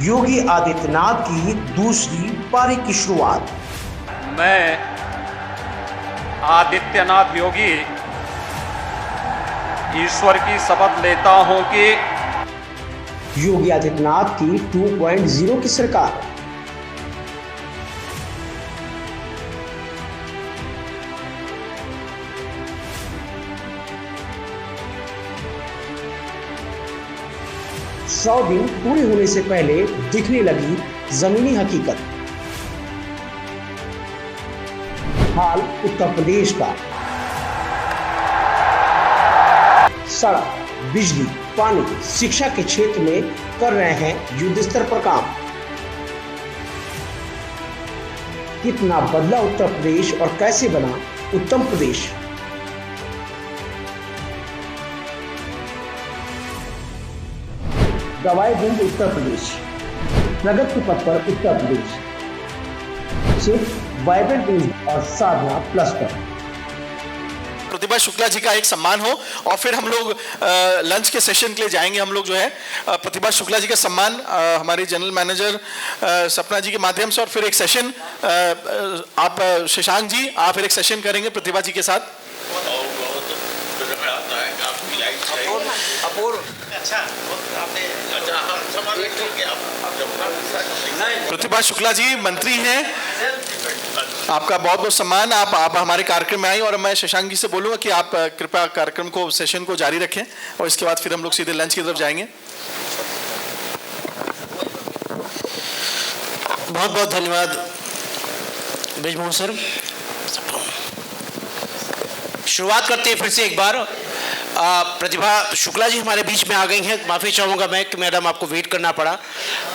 योगी आदित्यनाथ की दूसरी पारी की शुरुआत। मैं आदित्यनाथ योगी ईश्वर की शपथ लेता हूं कि योगी आदित्यनाथ की 2.0 की सरकार। सौ दिन पूरे होने से पहले दिखने लगी जमीनी हकीकत। हाल उत्तर प्रदेश का। सड़क, बिजली, पानी, शिक्षा के क्षेत्र में कर रहे हैं युद्ध स्तर पर काम। कितना बदला उत्तर प्रदेश और कैसे बना उत्तम प्रदेश। गवाए दिन उत्तर प्रदेश, प्रगति पथ पर उत्तर प्रदेश। सिर्फ वाइब्रेंट न्यूज और साधना प्लस पर। प्रतिभा शुक्ला जी का एक सम्मान हो और फिर हम लोग लंच के सेशन के लिए जाएंगे। हम लोग जो है प्रतिभा शुक्ला जी का सम्मान हमारी जनरल मैनेजर सपना जी के माध्यम से, और फिर एक सेशन आप शशांक जी आप फिर एक सेशन करेंगे प्रतिभा जी के साथ। प्रतिभा शुक्ला जी मंत्री हैं, आपका बहुत बहुत सम्मान। आप हमारे कार्यक्रम में आई और मैं शशांक जी से बोलूंगा कि आप कृपया कार्यक्रम को, सेशन को जारी रखें और इसके बाद फिर हम लोग सीधे लंच की तरफ जाएंगे। बहुत बहुत धन्यवाद ब्रिजमोहन सर। शुरुआत करते हैं फिर से एक बार। प्रतिभा शुक्ला जी हमारे बीच में आ गई हैं। माफ़ी चाहूँगा मैं कि मैडम आपको वेट करना पड़ा,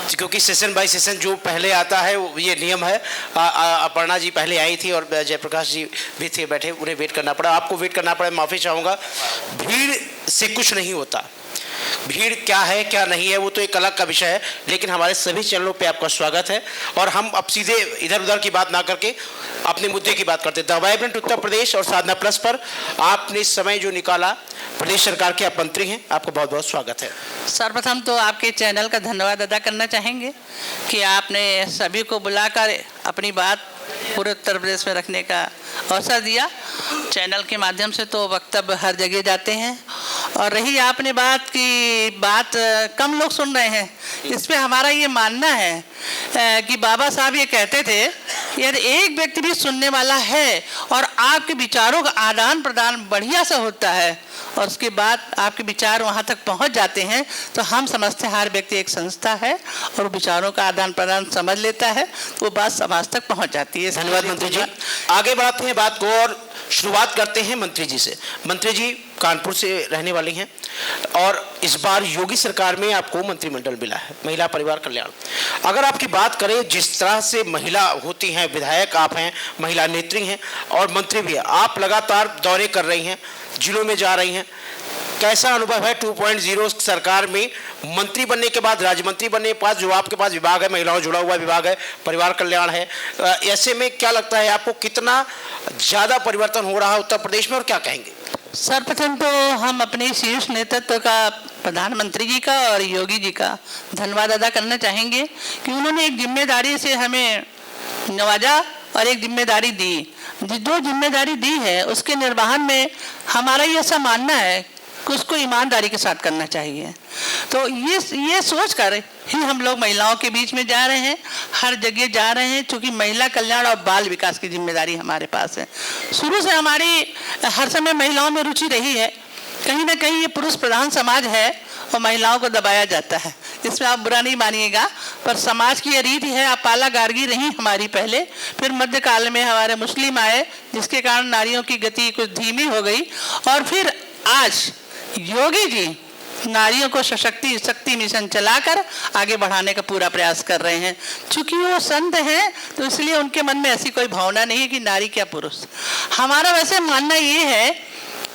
क्योंकि सेशन बाय सेशन जो पहले आता है ये नियम है। अपर्णा जी पहले आई थी और जयप्रकाश जी भी थे बैठे, उन्हें वेट करना पड़ा, आपको वेट करना पड़ा। माफ़ी चाहूँगा। भीड़ से कुछ नहीं होता, भीड़ क्या है क्या नहीं है वो तो एक अलग का विषय है, लेकिन हमारे सभी चैनलों पे आपका स्वागत है। और हम अब सीधे इधर उधर की बात ना करके अपने मुद्दे की बात करते हैं। द वाइब्रेंट उत्तर प्रदेश और साधना प्लस पर आपने इस समय जो निकाला, प्रदेश सरकार के आप मंत्री हैं, आपका बहुत बहुत स्वागत है। सर्वप्रथम तो आपके चैनल का धन्यवाद अदा करना चाहेंगे कि आपने सभी को बुलाकर अपनी बात पूरे उत्तर प्रदेश में रखने का अवसर दिया। चैनल के माध्यम से तो वक्तव्य हर जगह जाते हैं, और रही आपने बात की बात कम लोग सुन रहे हैं, इस पे हमारा ये मानना है कि बाबा साहब ये कहते थे यदि एक व्यक्ति भी सुनने वाला है और आपके विचारों का आदान प्रदान बढ़िया से होता है और उसके बाद आपके विचार वहाँ तक पहुँच जाते हैं, तो हम समझते हैं हर व्यक्ति एक संस्था है और विचारों का आदान प्रदान समझ लेता है, तो वो बात समाज तक पहुँच जाती है। धन्यवाद मंत्री जी। आगे बढ़ाते हैं बात को और शुरुआत करते हैं मंत्री जी से। मंत्री जी कानपुर से रहने वाली हैं और इस बार योगी सरकार में आपको मंत्रिमंडल मिला है, महिला परिवार कल्याण। अगर आपकी बात करें जिस तरह से महिला होती हैं, विधायक आप हैं, महिला नेत्री हैं और मंत्री भी हैं, आप लगातार दौरे कर रही हैं, जिलों में जा रही हैं, कैसा अनुभव है 2.0 सरकार में मंत्री बनने के बाद, राज्य मंत्री बनने के बाद? जो आपके पास विभाग है, महिलाओं जुड़ा हुआ विभाग है, परिवार कल्याण है, ऐसे में क्या लगता है आपको कितना ज़्यादा परिवर्तन हो रहा है उत्तर प्रदेश में और क्या कहेंगे? सर्वप्रथम तो हम अपने शीर्ष नेतृत्व का, प्रधानमंत्री जी का और योगी जी का धन्यवाद अदा करना चाहेंगे कि उन्होंने एक जिम्मेदारी से हमें नवाजा और एक जिम्मेदारी दी। जो जिम्मेदारी दी है उसके निर्वहन में हमारा ये ऐसा मानना है कि उसको ईमानदारी के साथ करना चाहिए। तो ये सोच कर ही हम लोग महिलाओं के बीच में जा रहे हैं, हर जगह जा रहे हैं, क्योंकि महिला कल्याण और बाल विकास की जिम्मेदारी हमारे पास है। शुरू से हमारी हर समय महिलाओं में रुचि रही है। कहीं ना कहीं ये पुरुष प्रधान समाज है और महिलाओं को दबाया जाता है, इसमें आप बुरा नहीं मानिएगा, पर समाज की ये रीति है। आप पाला गार्गी रही हमारी पहले, फिर मध्यकाल में हमारे मुस्लिम आए, जिसके कारण नारियों की गति कुछ धीमी हो गई, और फिर आज योगी जी नारियों को शक्ति मिशन चलाकर आगे बढ़ाने का पूरा प्रयास कर रहे हैं। चूंकि वो संत हैं तो इसलिए उनके मन में ऐसी कोई भावना नहीं है कि नारी क्या पुरुष। हमारा वैसे मानना ये है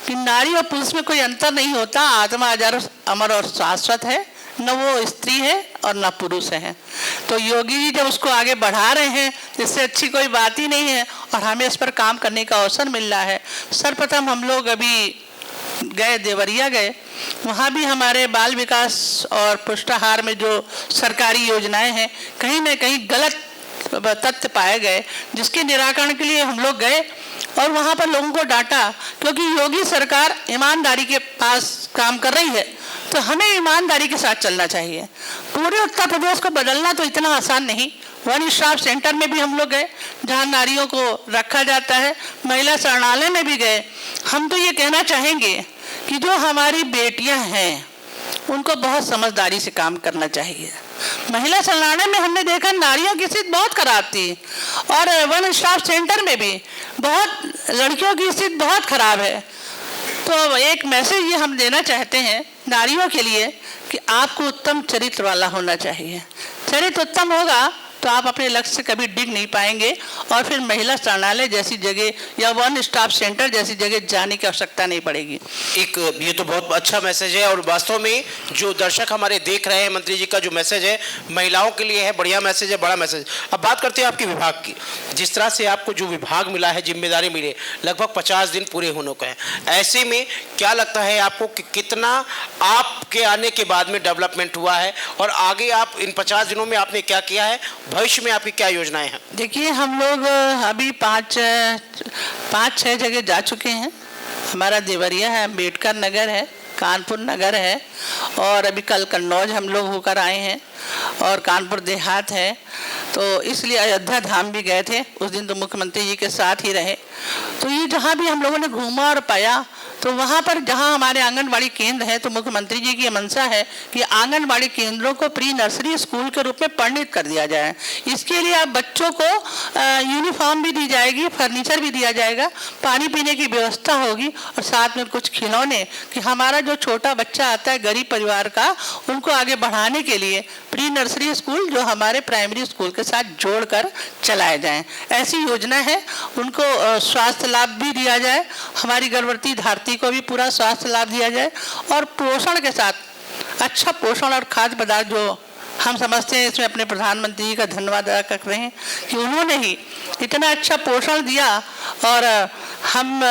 कि नारी और पुरुष में कोई अंतर नहीं होता। आत्मा अमर और शाश्वत है, न वो स्त्री है और न पुरुष है। तो योगी जी जब उसको आगे बढ़ा रहे हैं, इससे अच्छी कोई बात ही नहीं है, और हमें इस पर काम करने का अवसर मिल रहा है। सर्वप्रथम हम लोग अभी गए, देवरिया गए, वहाँ भी हमारे बाल विकास और पुष्टाहार में जो सरकारी योजनाएं हैं कहीं ना कहीं गलत तथ्य पाए गए, जिसके निराकरण के लिए हम लोग गए और वहाँ पर लोगों को डांटा। क्योंकि योगी सरकार ईमानदारी के पास काम कर रही है, तो हमें ईमानदारी के साथ चलना चाहिए। पूरे उत्तर प्रदेश को बदलना तो इतना आसान नहीं। वन स्टॉप सेंटर में भी हम लोग गए, जहाँ नारियों को रखा जाता है, महिला शरणालय में भी गए। हम तो ये कहना चाहेंगे कि जो हमारी बेटियां हैं उनको बहुत समझदारी से काम करना चाहिए। महिला शरणालय में हमने देखा नारियों की स्थिति बहुत खराब थी, और वन स्टॉप सेंटर में भी बहुत लड़कियों की स्थिति बहुत खराब है। तो एक मैसेज ये हम देना चाहते हैं नारियों के लिए कि आपको उत्तम चरित्र वाला होना चाहिए। चरित्र उत्तम होगा तो आप अपने लक्ष्य से कभी डिग नहीं पाएंगे, और फिर महिला शरणालय जैसी जगह या वन स्टॉप सेंटर जैसी जगह जाने की आवश्यकता नहीं पड़ेगी। एक ये तो बहुत अच्छा मैसेज है, और वास्तव में जो दर्शक हमारे देख रहे हैं, मंत्री जी का जो मैसेज है महिलाओं के लिए है, बढ़िया मैसेज है, बड़ा मैसेज। अब बात करते हैं आपके विभाग की। जिस तरह से आपको जो विभाग मिला है, जिम्मेदारी मिली, लगभग 50 दिन पूरे होने को है। ऐसे में क्या लगता है आपको कि कितना आपके आने के बाद में डेवलपमेंट हुआ है, और आगे आप इन 50 दिनों में आपने क्या किया है, भविष्य में आपकी क्या योजनाएं हैं? देखिए, हम लोग अभी पाँच छः जगह जा चुके हैं। हमारा देवरिया है, अम्बेडकर नगर है, कानपुर नगर है, और अभी कल कन्नौज हम लोग होकर आए हैं, और कानपुर देहात है। तो इसलिए अयोध्या धाम भी गए थे, उस दिन तो मुख्यमंत्री जी के साथ ही रहे। तो ये जहाँ भी हम लोगों ने घूमा और पाया, तो वहाँ पर जहाँ हमारे आंगनबाड़ी केंद्र है, तो मुख्यमंत्री जी की मंशा है कि आंगनबाड़ी केंद्रों को प्री नर्सरी स्कूल के रूप में परिणित कर दिया जाए। इसके लिए आप बच्चों को यूनिफॉर्म भी दी जाएगी, फर्नीचर भी दिया जाएगा, पानी पीने की व्यवस्था होगी, और साथ में कुछ खिलौने, कि हमारा जो छोटा बच्चा आता है गरीब परिवार का, उनको आगे बढ़ाने के लिए प्री नर्सरी स्कूल जो हमारे प्राइमरी स्कूल के साथ जोड़कर चलाए जाएं। ऐसी योजना है। उनको स्वास्थ्य लाभ भी दिया जाए, हमारी गर्भवती धात्री को भी पूरा स्वास्थ्य लाभ दिया जाए, और पोषण के साथ अच्छा पोषण और खाद्य पदार्थ जो हम समझते हैं, इसमें अपने प्रधानमंत्री जी का धन्यवाद अदा कर रहे हैं कि उन्होंने ही इतना अच्छा पोषण दिया। और हम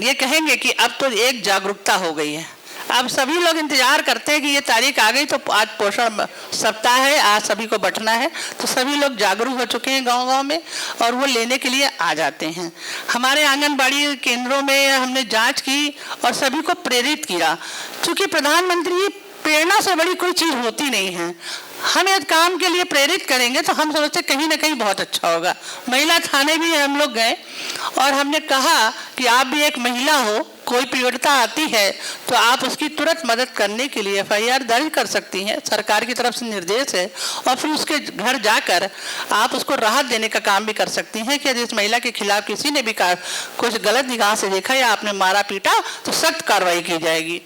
ये कहेंगे कि अब तो एक जागरूकता हो गई है। अब सभी लोग इंतजार करते हैं कि ये तारीख आ गई तो आज पोषण सप्ताह है, आज सभी को बंटना है। तो सभी लोग जागरूक हो चुके हैं गांव-गांव में, और वो लेने के लिए आ जाते हैं। हमारे आंगनबाड़ी केंद्रों में हमने जांच की और सभी को प्रेरित किया, क्योंकि प्रधानमंत्री प्रेरणा से बड़ी कोई चीज़ होती नहीं है। हम इस काम के लिए प्रेरित करेंगे तो हम समझते कहीं ना कहीं बहुत अच्छा होगा। महिला थाने भी हम लोग गए, और हमने कहा कि आप भी एक महिला हो, कोई पीड़िता आती है तो आप उसकी तुरंत मदद करने के लिए FIR दर्ज कर सकती हैं, सरकार की तरफ से निर्देश है। और फिर उसके घर जाकर आप उसको राहत देने का काम भी कर सकती हैं कि यदि इस महिला के खिलाफ किसी ने भी कुछ गलत निगाह से देखा या आपने मारा पीटा तो सख्त कार्रवाई की जाएगी।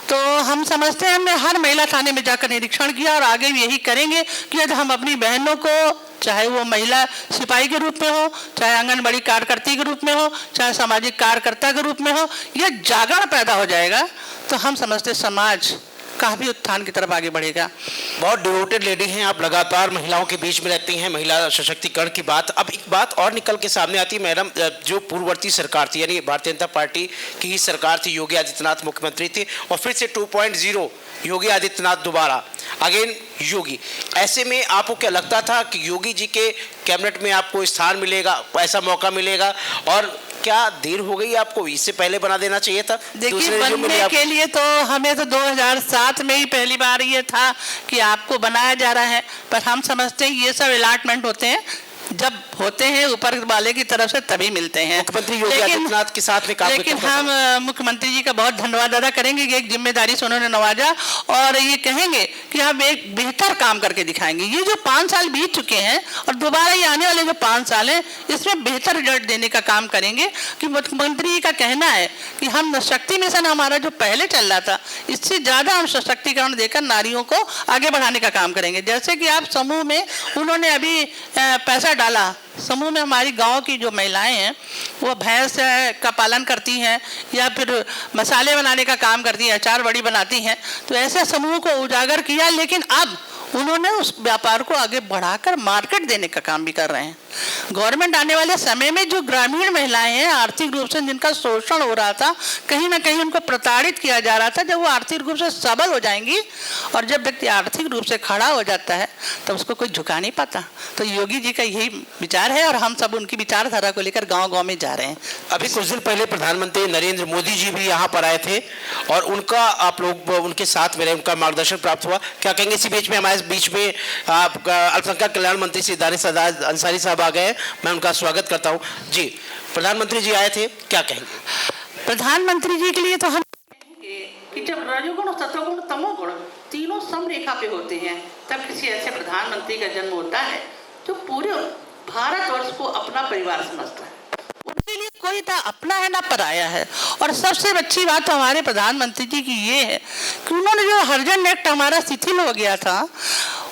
तो हम समझते हैं, हमने हर महिला थाने में जाकर निरीक्षण किया, और आगे भी यही करेंगे कि यदि हम अपनी बहनों को, चाहे वो महिला सिपाही के रूप में हो, चाहे आंगनबाड़ी कार्यकर्ती के रूप में हो, चाहे सामाजिक कार्यकर्ता के रूप में हो, यह जागरण पैदा हो जाएगा तो हम समझते समाज काफ़ी उत्थान की तरफ आगे बढ़ेगा। बहुत डिवोटेड लेडी हैं आप, लगातार महिलाओं के बीच में रहती हैं, महिला सशक्तिकरण की बात। अब एक बात और निकल के सामने आती है मैडम, जो पूर्ववर्ती सरकार थी, यानी भारतीय जनता पार्टी की ही सरकार थी, योगी आदित्यनाथ मुख्यमंत्री थे, और फिर से 2.0 योगी आदित्यनाथ दोबारा अगेन योगी। ऐसे में आपको क्या लगता था कि योगी जी के कैबिनेट में आपको स्थान मिलेगा, ऐसा मौका मिलेगा, और क्या देर हो गई आपको, इससे पहले बना देना चाहिए था? देखिए, बनने के लिए तो हमें तो 2007 में ही पहली बार ये था कि आपको बनाया जा रहा है, पर हम समझते हैं ये सब अलॉटमेंट होते हैं, जब होते हैं ऊपर वाले की तरफ से तभी मिलते हैं। मुख्यमंत्री योगी आदित्यनाथ के साथ में काम, लेकिन हम मुख्यमंत्री जी का बहुत धन्यवाद अदा करेंगे कि एक जिम्मेदारी से उन्होंने नवाजा, और ये कहेंगे कि हम एक बेहतर काम करके दिखाएंगे। ये जो 5 साल बीत चुके हैं और दोबारा ये आने वाले जो 5 साल हैं, इसमें बेहतर रिजल्ट देने का काम करेंगे। कि मुख्यमंत्री जी का कहना है कि हम शक्ति मिशन हमारा जो पहले चल रहा था, इससे ज़्यादा हम सशक्तिकरण देकर नारियों को आगे बढ़ाने का काम करेंगे। जैसे कि आप समूह में उन्होंने अभी पैसा डाला, समूह में हमारी गांव की जो महिलाएं हैं वो भैंस का पालन करती हैं, या फिर मसाले बनाने का काम करती हैं, अचार बड़ी बनाती हैं, तो ऐसे समूह को उजागर किया। लेकिन अब उन्होंने उस व्यापार को आगे बढ़ाकर मार्केट देने का काम भी कर रहे हैं। गवर्नमेंट आने वाले समय में जो ग्रामीण महिलाएं हैं, आर्थिक रूप से जिनका शोषण हो रहा था, कहीं ना कहीं उनको प्रताड़ित किया जा रहा था, जब वो आर्थिक रूप से सबल हो जाएंगी और जब व्यक्ति आर्थिक रूप से खड़ा हो जाता है तो उसको कोई झुका नहीं पाता। तो योगी जी का यही विचार है और हम सब उनकी विचारधारा को लेकर गाँव-गाँव में जा रहे हैं। अभी कुछ दिन पहले प्रधानमंत्री नरेंद्र मोदी जी भी यहाँ पर आए थे और उनका आप लोग उनके साथ में रहे, उनका मार्गदर्शन प्राप्त हुआ। क्या कहेंगे? इसी बीच में हमारे बीच में आपका अल्पसंख्यक कल्याण मंत्री श्री दानिश अंसारी साहब आ गए, मैं उनका स्वागत करता हूँ। जी, प्रधानमंत्री जी आए थे, क्या कहेंगे? प्रधानमंत्री जी के लिए तो हम कहेंगे कि जब रजोगुण, सतोगुण, तमोगुण तीनों समरेखा पे होते हैं तब किसी ऐसे प्रधानमंत्री का जन्म होता है जो पूरे भारतवर्ष को अपना परिवार समझता है। उनके लिए कोई ना अपना है ना पराया है। और सबसे अच्छी बात तो हमारे प्रधानमंत्री जी की ये है कि उन्होंने जो हरिजन एक्ट हमारा शिथिल हो गया था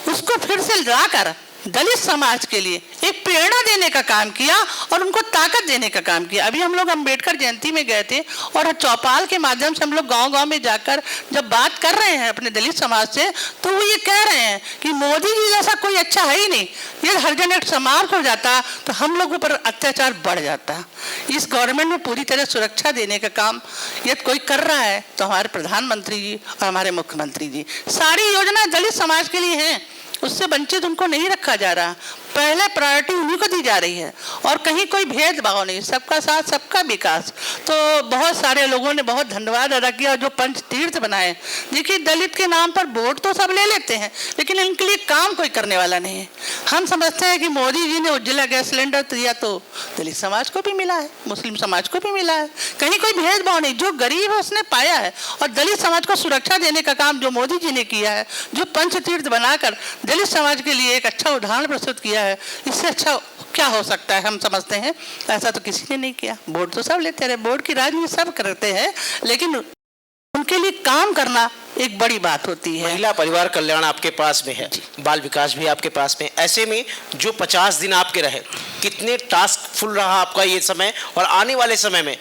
उसको फिर से लाकर दलित समाज के लिए एक प्रेरणा देने का काम किया और उनको ताकत देने का काम किया। अभी हम लोग अम्बेडकर जयंती में गए थे और चौपाल के माध्यम से हम लोग गांव-गांव में जाकर जब बात कर रहे हैं अपने दलित समाज से, तो वो ये कह रहे हैं कि मोदी जी जैसा कोई अच्छा है ही नहीं। ये हरिजन एक्ट समाप्त हो जाता तो हम लोगों पर अत्याचार बढ़ जाता। इस गवर्नमेंट में पूरी तरह सुरक्षा देने का काम यदि कोई कर रहा है तो हमारे प्रधानमंत्री जी और हमारे मुख्यमंत्री जी। सारी योजना दलित समाज के लिए हैं, उससे वंचित उनको नहीं रखा जा रहा। पहले प्रायोरिटी उन्हीं को दी जा रही है और कहीं कोई भेदभाव नहीं, सबका साथ सबका विकास। तो बहुत सारे लोगों ने बहुत धन्यवाद अदा किया जो पंच तीर्थ बनाए। देखिए, दलित के नाम पर वोट तो सब ले लेते हैं लेकिन इनके लिए काम कोई करने वाला नहीं है। हम समझते हैं कि मोदी जी ने उज्ज्वला गैस सिलेंडर दिया तो दलित समाज को भी मिला है, मुस्लिम समाज को भी मिला है, कहीं कोई भेदभाव नहीं। जो गरीब है उसने पाया है और दलित समाज को सुरक्षा देने का काम जो मोदी जी ने किया है, जो पंच तीर्थ बनाकर दलित समाज के लिए एक अच्छा उदाहरण प्रस्तुत किया है, इससे अच्छा क्या हो सकता है? हम समझते हैं ऐसा तो किसी ने नहीं किया। वोट तो सब लेते रहे, वोट की राजनीति सब करते हैं, लेकिन उनके लिए काम करना एक बड़ी बात होती है। महिला परिवार कल्याण आपके पास में है, बाल विकास भी आपके पास में। ऐसे में जो 50 दिन आपके रहे, कितने टास्क फुल रहा आपका ये समय और आने वाले समय में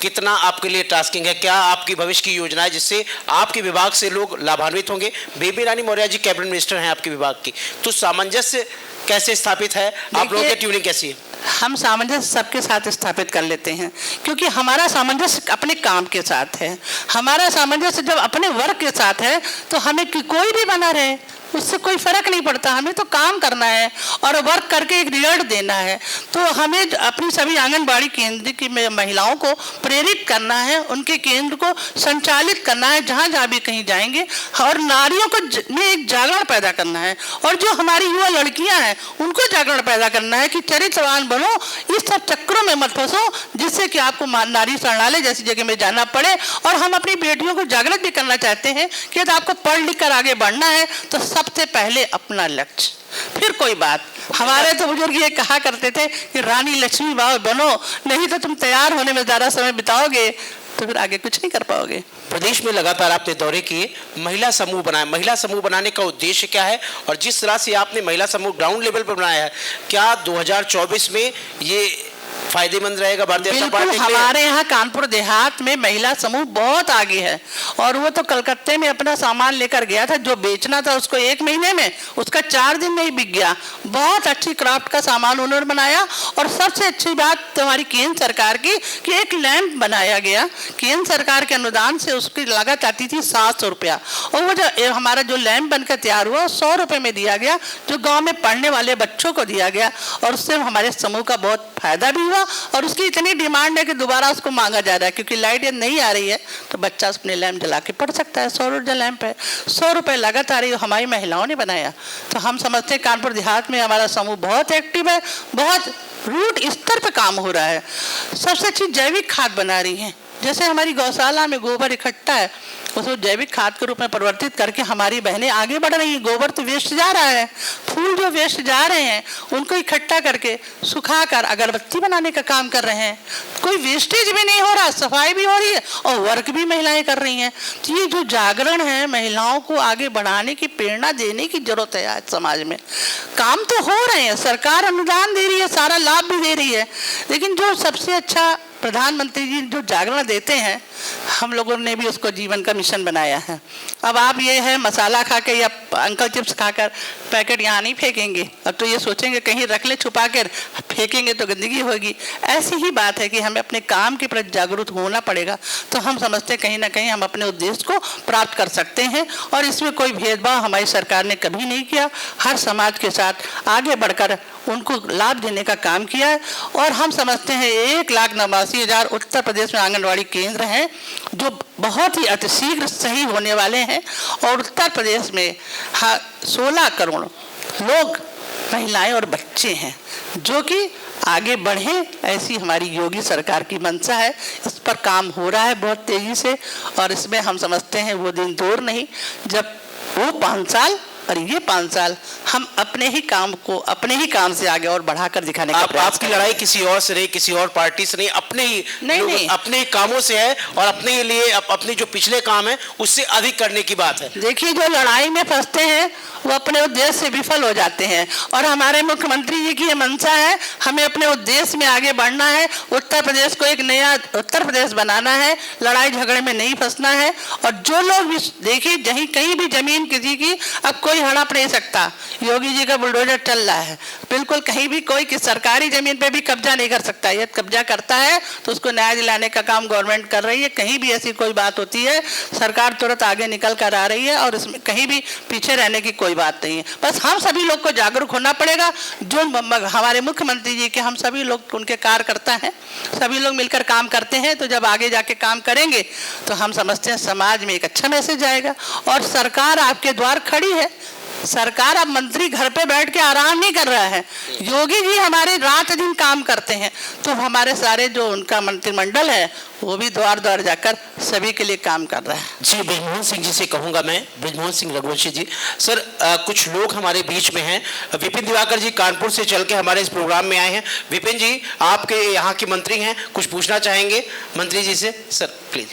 कितना आपके लिए टास्किंग है? क्या आपकी भविष्य की योजना है जिससे आपके विभाग से लोग लाभान्वित होंगे? बेबी रानी मौर्य जी कैबिनेट मिनिस्टर हैं आपके विभाग की, तो सामंजस्य कैसे स्थापित है? आप लोगों की ट्यूनिंग कैसी है? हम सामंजस्य सबके साथ स्थापित कर लेते हैं क्योंकि हमारा सामंजस्य अपने काम के साथ है। हमारा सामंजस्य जब अपने वर्क के साथ है तो हमें कोई भी बना रहे उससे कोई फर्क नहीं पड़ता। हमें तो काम करना है और वर्क करके एक रिजल्ट देना है। तो हमें अपनी सभी आंगनबाड़ी केंद्र की महिलाओं को प्रेरित करना है, उनके केंद्र को संचालित करना है जहाँ जहाँ भी कहीं जाएंगे, और नारियों को में एक जागरण पैदा करना है। और जो हमारी युवा लड़कियां हैं उनको जागरण पैदा करना है कि चरित्रवान बनो, इस सब चक्रों में मत फंसो जिससे कि आपको नारी शरणालय जैसी जगह में जाना पड़े। और हम अपनी बेटियों को जागृत भी करना चाहते हैं कि यदि आपको पढ़ लिख कर आगे बढ़ना है तो सबसे पहले अपना लक्ष्य, फिर कोई बात। हमारे तो बुजुर्ग ये कहा करते थे कि रानी लक्ष्मीबाई बनो, नहीं तो तुम तैयार होने में ज़्यादा समय बिताओगे तो फिर आगे कुछ नहीं कर पाओगे। प्रदेश में लगातार आपने दौरे किए, महिला समूह बनाए। महिला समूह बनाने का उद्देश्य क्या है और जिस तरह से आपने महिला समूह ग्राउंड लेवल पर बनाया है, क्या 2024 में ये फायदेमंद रहेगा भारतीय जनता पार्टी के लिए? हमारे यहाँ कानपुर देहात में महिला समूह बहुत आगे है और वो तो कलकत्ते में अपना सामान लेकर गया था, जो बेचना था उसको 1 महीने में, उसका 4 दिन में ही बिक गया। बहुत अच्छी क्राफ्ट का सामान उन्होंने बनाया। और सबसे अच्छी बात हमारी केंद्र सरकार की कि एक लैंप बनाया गया केंद्र सरकार के अनुदान से, उसकी लागत आती थी 700 रुपया, और वो जो हमारा जो लैंप बनकर तैयार हुआ 100 रुपये में दिया गया, जो गाँव में पढ़ने वाले बच्चों को दिया गया। और उससे हमारे समूह का बहुत फायदा भी हुआ और उसकी इतनी डिमांड है कि दोबारा उसको मांगा जा रहा है, क्योंकि लाइट यदि नहीं आ रही है तो बच्चा अपने लैंप जला के पढ़ सकता है। 100 ऊर्जा लैंप है, 100 रुपये लागत आ रही है, हमारी महिलाओं ने बनाया। तो हम समझते हैं कानपुर देहात में हमारा समूह बहुत एक्टिव है, बहुत रूट स्तर पे काम हो रहा है। सबसे अच्छी जैविक खाद बना रही है, जैसे हमारी गौशाला में गोबर इकट्ठा है उसको जैविक खाद के रूप में परिवर्तित करके हमारी बहनें आगे बढ़ रही हैं। गोबर तो वेस्ट जा रहा है, फूल जो वेस्ट जा रहे हैं उनको इकट्ठा करके सुखाकर अगरबत्ती बनाने का काम कर रहे हैं। कोई वेस्टेज भी नहीं हो रहा, सफाई भी हो रही है और वर्क भी महिलाएं कर रही हैं। तो ये जो जागरण है, महिलाओं को आगे बढ़ाने की प्रेरणा देने की जरूरत है। आज समाज में काम तो हो रहे हैं, सरकार अनुदान दे रही है, सारा लाभ भी दे रही है, लेकिन जो सबसे अच्छा प्रधानमंत्री जी जो जागरण देते हैं, हम लोगों ने भी उसको जीवन का मिशन बनाया है। अब आप ये है मसाला खा के या अंकल चिप्स खाकर पैकेट यहाँ नहीं फेंकेंगे, अब तो ये सोचेंगे कहीं रख ले छुपा कर, फेंकेंगे तो गंदगी होगी। ऐसी ही बात है कि हमें अपने काम के प्रति जागरूक होना पड़ेगा, तो हम समझते हैं कहीं ना कहीं हम अपने उद्देश्य को प्राप्त कर सकते हैं। और इसमें कोई भेदभाव हमारी सरकार ने कभी नहीं किया, हर समाज के साथ आगे बढ़कर उनको लाभ देने का काम किया है। और हम समझते हैं 1,89,000 उत्तर प्रदेश में आंगनवाड़ी केंद्र हैं जो बहुत ही अतिशीघ्र सही होने वाले हैं। और उत्तर प्रदेश में 16 करोड़ लोग, महिलाएं और बच्चे हैं जो कि आगे बढ़े, ऐसी हमारी योगी सरकार की मंशा है। इस पर काम हो रहा है बहुत तेजी से, और इसमें हम समझते हैं वो दिन दूर नहीं जब वो 5 साल और ये 5 साल हम अपने ही काम से आगे और बढ़ाकर दिखाने का प्रयास आपकी लड़ाई किसी और से नहीं, किसी और पार्टी से नहीं, अपने ही अपने ही कामों से है, और अपने लिए अपने जो पिछले काम है उससे अधिक करने की बात है। देखिए, जो लड़ाई में फंसते हैं वो अपने उद्देश्य से विफल हो जाते हैं, और हमारे मुख्यमंत्री जी की ये मंशा है, हमें अपने उद्देश्य में आगे बढ़ना है, उत्तर प्रदेश को एक नया उत्तर प्रदेश बनाना है, लड़ाई झगड़े में नहीं फंसना है। और जो लोग भी देखिए, कहीं भी जमीन किसी की अब कोई हड़प नहीं सकता, योगी जी का बुलडोजर चल रहा है, बिल्कुल कहीं भी कोई सरकारी जमीन पे भी कब्जा नहीं कर सकता। यदि कब्जा करता है तो उसको न्याय दिलाने का काम गवर्नमेंट कर रही है। कहीं भी ऐसी कोई बात होती है, सरकार तुरंत आगे निकल कर आ रही है, और इसमें कहीं भी पीछे रहने की कोई बात नहीं है। बस हम सभी लोग को जागरूक होना पड़ेगा। जो हमारे मुख्यमंत्री जी के हम सभी लोग उनके कार्यकर्ता हैं, सभी लोग मिलकर काम करते हैं, तो जब आगे जाके काम करेंगे तो हम समझते हैं समाज में एक अच्छा मैसेज आएगा। और सरकार आपके द्वार खड़ी है, सरकार, अब मंत्री घर पे बैठ के आराम नहीं कर रहा है, योगी जी हमारे रात दिन काम करते हैं, तो हमारे सारे जो उनका मंत्रिमंडल है वो भी द्वार द्वार जाकर सभी के लिए काम कर रहा है। जी, बृजमोहन सिंह जी से कहूंगा मैं, बृजमोहन सिंह रघुवंशी जी। सर, कुछ लोग हमारे बीच में हैं। विपिन दिवाकर जी कानपुर से चल के हमारे इस प्रोग्राम में आए हैं। विपिन जी, आपके यहाँ के मंत्री हैं, कुछ पूछना चाहेंगे मंत्री जी से? Sir please.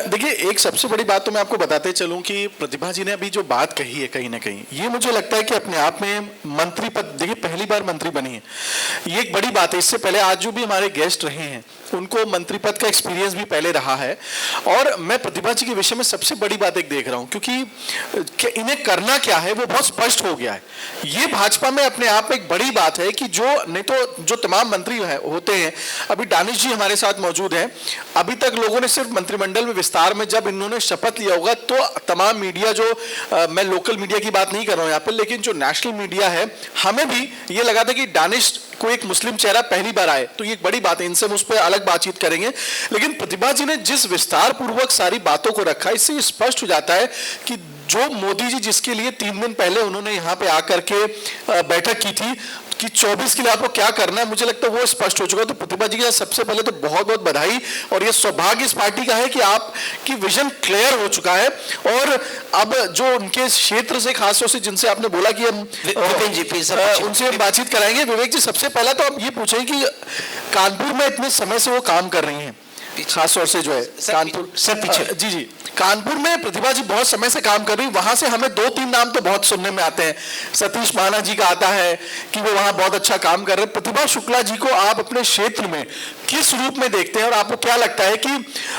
देखिए, एक सबसे बड़ी बात तो मैं आपको बताते चलूं कि प्रतिभा जी ने अभी जो बात कही है, कहीं ना कहीं ये मुझे लगता है कि अपने आप में मंत्री पद, देखिए पहली बार मंत्री बनी है, ये एक बड़ी बात है। इससे पहले आज जो भी हमारे गेस्ट रहे हैं उनको मंत्री पद का एक्सपीरियंस भी पहले रहा है। और मैं प्रतिभा जी के विषय में सबसे बड़ी बात एक देख रहा हूं, क्योंकि इन्हें करना क्या है वो बहुत स्पष्ट हो गया है। ये भाजपा में अपने आप में एक बड़ी बात है कि जो नहीं तो जो तमाम मंत्री होते हैं, अभी दानिश जी हमारे साथ मौजूद हैं, अभी तक लोगों ने सिर्फ मंत्रिमंडल में विस्तार में जब इन्होंने शपथ लिया होगा तो तमाम मीडिया जो मैं लोकल मीडिया की बात नहीं कर रहा हूं यहाँ पर, लेकिन जो नेशनल मीडिया है, हमें भी ये लगा था कि दानिश को एक मुस्लिम चेहरा पहली बार आए, तो ये एक बड़ी बात है। इनसे हम उस पर अलग बातचीत करेंगे, लेकिन प्रतिभा जी ने जिस विस्तार पूर्वक सारी बातों को रखा, इससे स्पष्ट हो जाता है कि जो मोदी जी जिसके लिए 3 दिन पहले उन्होंने यहाँ पे आकर के बैठक की थी कि 24 के लिए आपको क्या करना है, मुझे लगता है वो स्पष्ट हो चुका है। तो प्रतिभा जी का सबसे पहले तो बहुत बहुत बधाई, और ये सौभाग्य इस पार्टी का है कि आपकी विजन क्लियर हो चुका है। और अब जो उनके क्षेत्र से खासतौर से जिनसे आपने बोला कि हम उनसे हम बातचीत कराएंगे। विवेक जी, सबसे पहला तो आप ये पूछें कि कानपुर में इतने समय से वो काम कर रही हैं, खासतौर से जो है कानपुर, सर पीछे जी, कानपुर में प्रतिभा जी बहुत समय से काम कर रही, वहां से हमें 2-3 नाम तो बहुत सुनने में आते हैं। सतीश महाना जी का आता है कि वो वहां बहुत अच्छा काम कर रहे हैं। प्रतिभा शुक्ला जी को आप अपने क्षेत्र में किस रूप में देखते हैं, और आपको क्या लगता है कि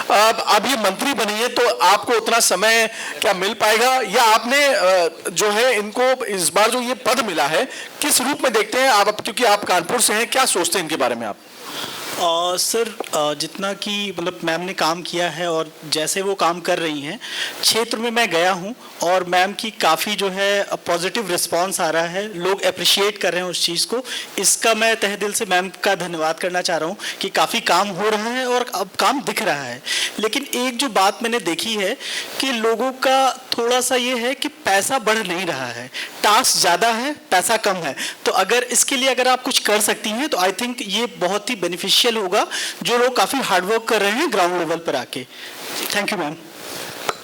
अब ये मंत्री बनी है तो आपको उतना समय क्या मिल पाएगा, या आपने जो है इनको इस बार जो ये पद मिला है किस रूप में देखते हैं आप, क्योंकि आप कानपुर से हैं, क्या सोचते हैं इनके बारे में आप? सर, जितना कि मतलब मैम ने काम किया है और जैसे वो काम कर रही हैं, क्षेत्र में मैं गया हूं और मैम की काफ़ी जो है पॉजिटिव रिस्पांस आ रहा है, लोग अप्रिशिएट कर रहे हैं उस चीज़ को। इसका मैं तहे दिल से मैम का धन्यवाद करना चाह रहा हूं कि काफ़ी काम हो रहा है और अब काम दिख रहा है। लेकिन एक जो बात मैंने देखी है कि लोगों का थोड़ा सा ये है कि पैसा बढ़ नहीं रहा है, टास्क ज़्यादा है, पैसा कम है। तो अगर इसके लिए अगर आप कुछ कर सकती हैं तो आई थिंक ये बहुत ही बेनिफिशियल होगा, जो लोग काफ़ी हार्डवर्क कर रहे हैं ग्राउंड लेवल पर आके। Thank you ma'am.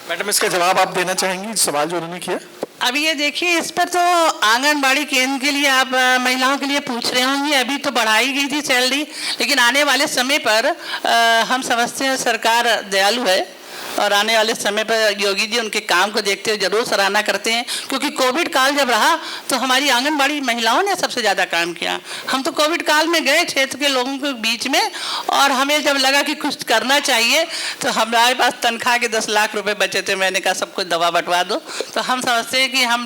मैडम, इसका जवाब आप देना चाहेंगी, सवाल जो उन्होंने किया? अब ये देखिए, इस पर तो आंगनबाड़ी केंद्र के लिए आप महिलाओं के लिए पूछ रहे होंगे, अभी तो बढ़ाई गई थी सैलरी, लेकिन आने वाले समय पर हम समझते हैं सरकार दयालु है और आने वाले समय पर योगी जी उनके काम को देखते हुए जरूर सराहना करते हैं, क्योंकि कोविड काल जब रहा तो हमारी आंगनबाड़ी महिलाओं ने सबसे ज़्यादा काम किया। हम तो कोविड काल में गए क्षेत्र के लोगों के बीच में, और हमें जब लगा कि कुछ करना चाहिए तो हमारे पास तनख्वाह के 10 लाख रुपए बचे थे। मैंने कहा सबको दवा बंटवा दो। तो हम समझते हैं कि हम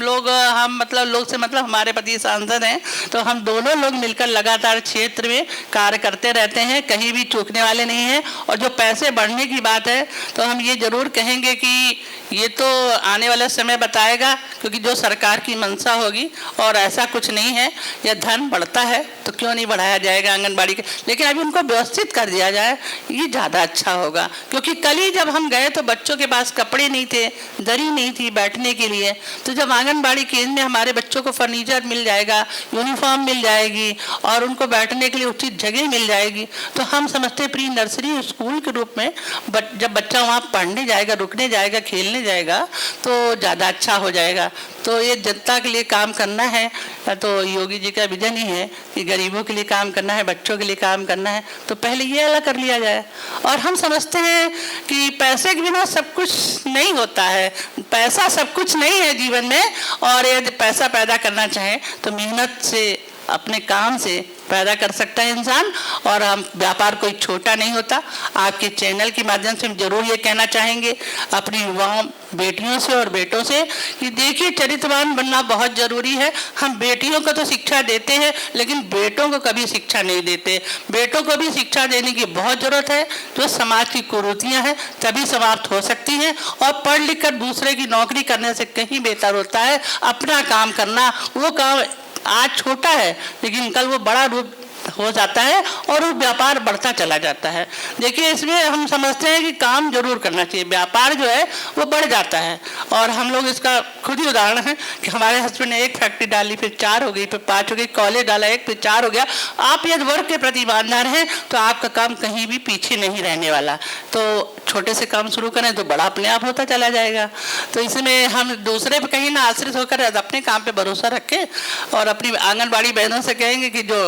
मतलब लोग से मतलब हमारे पति सांसद हैं, तो हम दोनों लोग मिलकर लगातार क्षेत्र में कार्य करते रहते हैं, कहीं भी चूकने वाले नहीं हैं। और जो पैसे बढ़ने की बात है तो हम ये जरूर कहेंगे कि ये तो आने वाला समय बताएगा, क्योंकि जो सरकार की मंशा होगी, और ऐसा कुछ नहीं है, यह धन बढ़ता है तो क्यों नहीं बढ़ाया जाएगा आंगनबाड़ी के, लेकिन अभी उनको व्यवस्थित कर दिया जाए, ये ज़्यादा अच्छा होगा। क्योंकि कल ही जब हम गए तो बच्चों के पास कपड़े नहीं थे, दरी नहीं थी बैठने के लिए, तो जब आंगनबाड़ी केंद्र में हमारे बच्चों को फर्नीचर मिल जाएगा, यूनिफॉर्म मिल जाएगी और उनको बैठने के लिए उचित जगह मिल जाएगी, तो हम समझते प्री नर्सरी स्कूल के रूप में जब बच्चा वहाँ पढ़ने जाएगा, रुकने जाएगा, खेलने जाएगा, तो ज़्यादा अच्छा हो जाएगा। तो ये जनता के लिए काम करना है, तो योगी जी का विजन ही है कि गरीबों के लिए काम करना है, बच्चों के लिए काम करना है, तो पहले ये अलग कर लिया जाए। और हम समझते हैं कि पैसे के बिना सब कुछ नहीं होता है, पैसा सब कुछ नहीं है जीवन में, और यदि पैसा पैदा करना चाहे तो मेहनत से, अपने काम से पैदा कर सकता है इंसान। और हम व्यापार कोई छोटा नहीं होता। आपके चैनल के माध्यम से हम जरूर ये कहना चाहेंगे अपनी युवाओं, बेटियों से और बेटों से कि देखिए चरित्रवान बनना बहुत ज़रूरी है। हम बेटियों को तो शिक्षा देते हैं, लेकिन बेटों को कभी शिक्षा नहीं देते। बेटों को भी शिक्षा देने की बहुत ज़रूरत है। जो समाज की कुरीतियाँ हैं तभी समाप्त हो सकती हैं, और पढ़ लिख कर दूसरे की नौकरी करने से कहीं बेहतर होता है अपना काम करना। वो काम आज छोटा है लेकिन कल वो बड़ा रूप हो जाता है और वो व्यापार बढ़ता चला जाता है। देखिए इसमें हम समझते हैं कि काम जरूर करना चाहिए, व्यापार जो है वो बढ़ जाता है। और हम लोग इसका खुद ही उदाहरण है कि हमारे हस्बैंड ने एक फैक्ट्री डाली, फिर 4 हो गई, फिर 5 हो गई, कॉलेज डाला एक, फिर 4 हो गया। आप यदि वर्क के प्रति ईमानदार हैं तो आपका काम कहीं भी पीछे नहीं रहने वाला। तो छोटे से काम शुरू करें तो बड़ा अपने आप होता चला जाएगा। तो इसमें हम दूसरे पर कहीं ना आश्रित होकर अपने काम पे भरोसा रखें, और अपनी आंगनबाड़ी बहनों से कहेंगे कि जो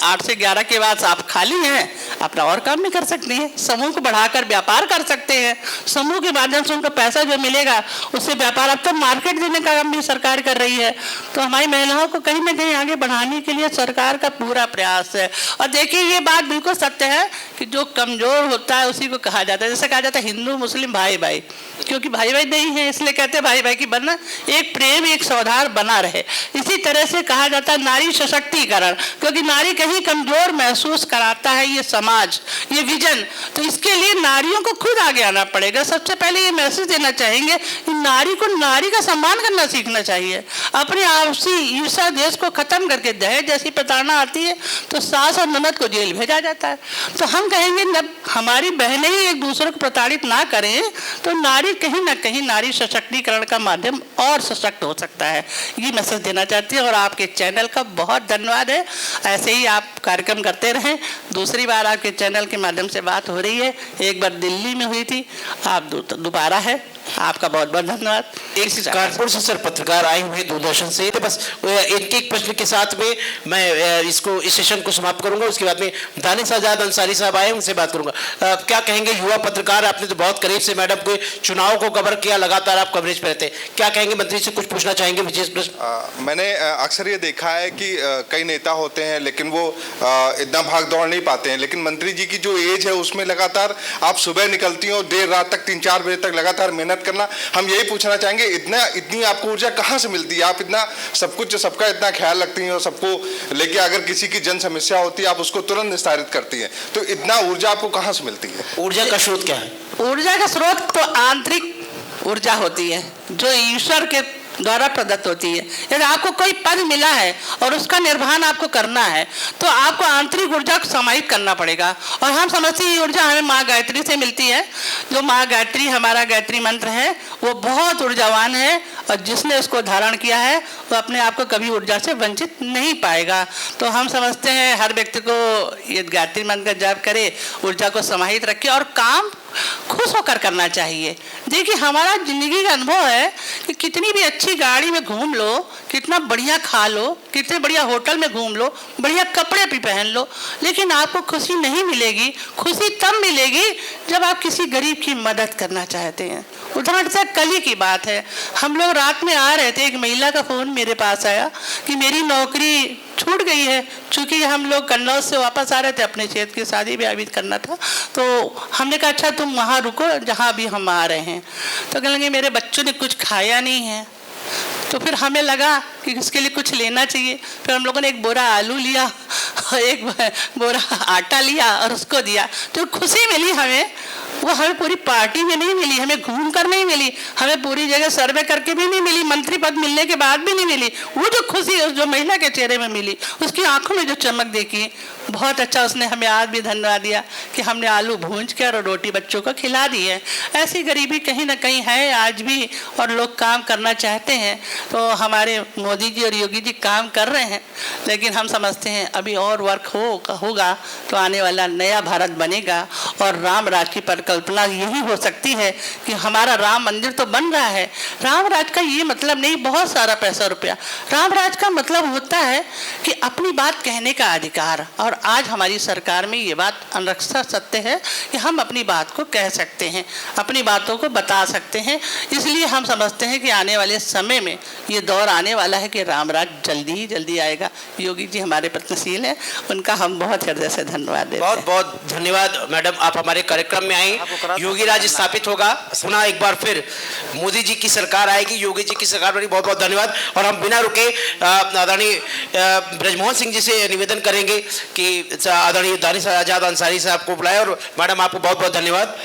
8 से 11 के बाद आप खाली हैं, अपना और काम भी कर सकते हैं, समूह को बढ़ाकर व्यापार कर सकते हैं। समूह के माध्यम से उनको पैसा जो मिलेगा उससे व्यापार, अब तो मार्केट देने का काम भी सरकार कर रही है। तो हमारी महिलाओं को कहीं ना कहीं आगे बढ़ाने के लिए सरकार का पूरा प्रयास है। और देखिए ये बात बिल्कुल सत्य है कि जो कमजोर होता है उसी को कहा जाता है, जैसे कहा जाता है हिंदू मुस्लिम भाई भाई, क्योंकि भाई भाई नहीं है इसलिए कहते हैं भाई भाई की बनना, एक प्रेम एक सौहार्द बना रहे। इसी तरह से कहा जाता है नारी सशक्तिकरण, क्योंकि नारी कहीं कमजोर महसूस कराता है ये समाज, ये विजन। तो इसके लिए नारियों को खुद आगे आना पड़ेगा। सबसे पहले ये मैसेज देना चाहेंगे कि नारी को नारी का सम्मान करना सीखना चाहिए। अपने आपसी ईर्ष्या देश को खत्म करके, दहेज जैसी प्रताड़ना आती है तो सास और ननद को जेल भेजा जाता है। तो हम कहेंगे जब हमारी बहनें ही एक दूसरे को प्रताड़ित ना करें तो नारी कहीं ना कहीं नारी सशक्तिकरण का माध्यम और सशक्त हो सकता है। ये मैसेज देना चाहती है। और आपके चैनल का बहुत धन्यवाद है, ऐसे ही आप कार्यक्रम करते रहें। दूसरी बार आपके चैनल के माध्यम से बात हो रही है, एक बार दिल्ली में हुई थी, आप दोबारा है, आपका बहुत बहुत धन्यवाद। एक कानपुर से सर पत्रकार आए हुए दूरदर्शन से, तो बस एक एक प्रश्न के साथ में मैं इसको इस सेशन को समाप्त करूंगा। उसके बाद में दानिश आजाद अंसारी साहब आए, उनसे बात करूंगा। क्या कहेंगे युवा पत्रकार, आपने तो बहुत करीब से मैडम के चुनाव को कवर किया, लगातार आप कवरेज पे रहते, क्या कहेंगे मंत्री से कुछ पूछना चाहेंगे विशेष प्रश्न? मैंने अक्सर ये देखा है कि कई नेता होते हैं लेकिन वो इतना भाग दौड़ नहीं पाते हैं, लेकिन मंत्री जी की जो एज है उसमें लगातार आप सुबह निकलती हो, देर रात तक 3-4 बजे तक लगातार मेहनत करना। हम यही पूछना चाहेंगे इतनी आपको ऊर्जा कहाँ से मिलती है? आप इतना सब कुछ सबका इतना ख्याल रखती हैं और सबको लेके अगर किसी की जन समस्या होती है आप उसको तुरंत निस्तारित करती हैं, तो इतना ऊर्जा आपको कहाँ से मिलती है? ऊर्जा का स्रोत क्या है? ऊर्जा का स्रोत तो आंतरिक ऊर्जा होती है जो ईश्वर के द्वारा प्रदत्त होती है। यदि आपको कोई पद मिला है और उसका निर्वहन आपको करना है तो आपको आंतरिक ऊर्जा को समाहित करना पड़ेगा। और हम समझते हैं ये ऊर्जा हमें माँ गायत्री से मिलती है। जो माँ गायत्री हमारा गायत्री मंत्र है वो बहुत ऊर्जावान है, और जिसने उसको धारण किया है वो अपने आप को कभी ऊर्जा से वंचित नहीं पाएगा। तो हम समझते हैं हर व्यक्ति को ये गायत्री मंत्र का जाप करे, ऊर्जा को समाहित रखे और काम खुश होकर करना चाहिए। देखिए हमारा जिंदगी का अनुभव है कि कितनी भी अच्छी गाड़ी में घूम लो, कितना बढ़िया खा लो, कितने बढ़िया होटल में घूम लो, बढ़िया कपड़े भी पहन लो, लेकिन आपको खुशी नहीं मिलेगी। खुशी तब मिलेगी जब आप किसी गरीब की मदद करना चाहते हैं। उदाहरण से कल ही की बात है, हम लोग रात में आ रहे थे, एक महिला का फ़ोन मेरे पास आया कि मेरी नौकरी छूट गई है। चूँकि हम लोग कन्नौज से वापस आ रहे थे, अपने क्षेत्र की शादी ब्याह भी करना था, तो हमने कहा अच्छा तुम वहाँ रुको जहाँ अभी हम आ रहे हैं। तो कहने लगे मेरे बच्चों ने कुछ खाया नहीं है। तो फिर हमें लगा कि इसके लिए कुछ लेना चाहिए। फिर हम लोगों ने एक बोरा आलू लिया, एक बोरा आटा लिया और उसको दिया। तो खुशी मिली हमें, वो हमें पूरी पार्टी में नहीं मिली, हमें घूम कर नहीं मिली, हमें पूरी जगह सर्वे करके भी नहीं मिली, मंत्री पद मिलने के बाद भी नहीं मिली। वो जो खुशी उस जो महिला के चेहरे में मिली, उसकी आंखों में जो चमक देखी, बहुत अच्छा। उसने हमें आज भी धन्यवाद दिया कि हमने आलू भूंज के और रोटी बच्चों को खिला दी है। ऐसी गरीबी कहीं ना कहीं है आज भी, और लोग काम करना चाहते हैं। तो हमारे मोदी जी और योगी जी काम कर रहे हैं, लेकिन हम समझते हैं अभी और वर्क होगा तो आने वाला नया भारत बनेगा। और राम राज की परिकल्पना यही हो सकती है कि हमारा राम मंदिर तो बन रहा है। राम राज का ये मतलब नहीं बहुत सारा पैसा रुपया, राम राज का मतलब होता है कि अपनी बात कहने का अधिकार। और आज हमारी सरकार में ये बात अनरक्षा सत्य है कि हम अपनी बात को कह सकते हैं, अपनी बातों को बता सकते हैं। इसलिए हम समझते हैं कि आने वाले समय में ये दौर आने वाला है कि राम राज जल्दी ही जल्दी आएगा। योगी जी हमारे प्रयत्नशील हैं, उनका हम बहुत हृदय से धन्यवाद देते हैं। बहुत बहुत धन्यवाद मैडम, आप हमारे कार्यक्रम में आई। योगी राज स्थापित होगा, पुनः एक बार फिर मोदी जी की सरकार आएगी, योगी जी की सरकार बनी। बहुत बहुत धन्यवाद। और हम बिना रुके आदरणीय ब्रजमोहन सिंह जी से निवेदन करेंगे कि आदरणीय दानिश आजाद अंसारी साहब को बुलाए। और मैडम आपको बहुत बहुत धन्यवाद।